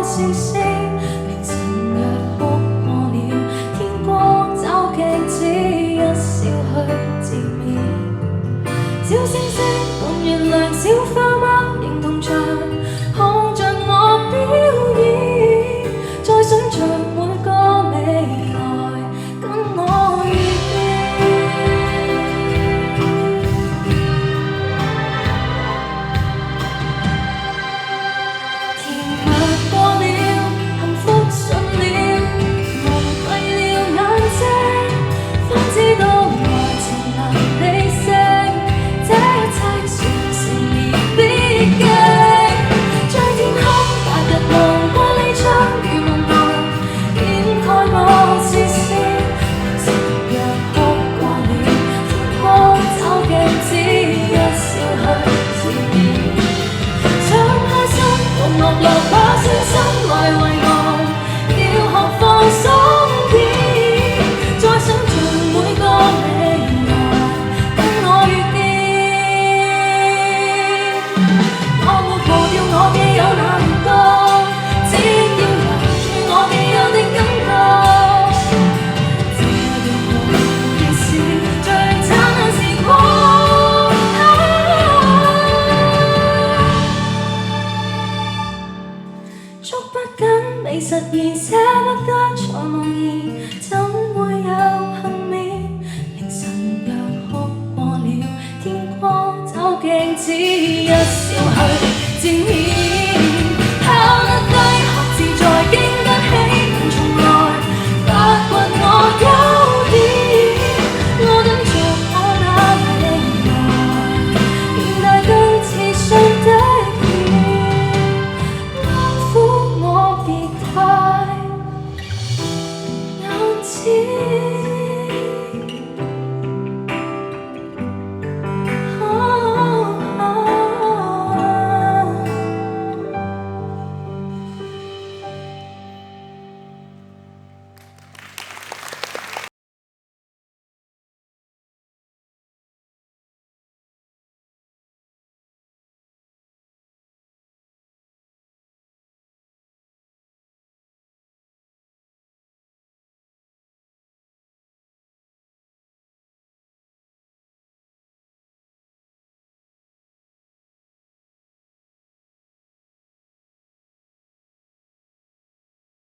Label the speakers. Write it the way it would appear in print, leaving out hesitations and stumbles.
Speaker 1: 笑聲，凌晨若哭過了，天光找鏡子一笑去自勉。小星星伴月亮，小花貓認同場，看着我表演，再想像每個未來跟我遇見。甜蜜過了，幸福信了，蒙蔽了眼睛，方知道愛情能理性，這一切算成了必經。在天空白日夢玻璃窗與夢內掩蓋我視線，凌晨若哭過了，天光找鏡子一笑去自勉。想開心同樂樂把聲心來為我，要學放鬆點，再想像每個未來跟我遇見。我沒忘掉我既有那聯覺，只要留住我既有的感覺，這樣無疑是最燦爛時光。捉不緊未實現，捨不得才茫然，怎會有幸免？凌晨若哭過了，天光找鏡子一笑去自勉。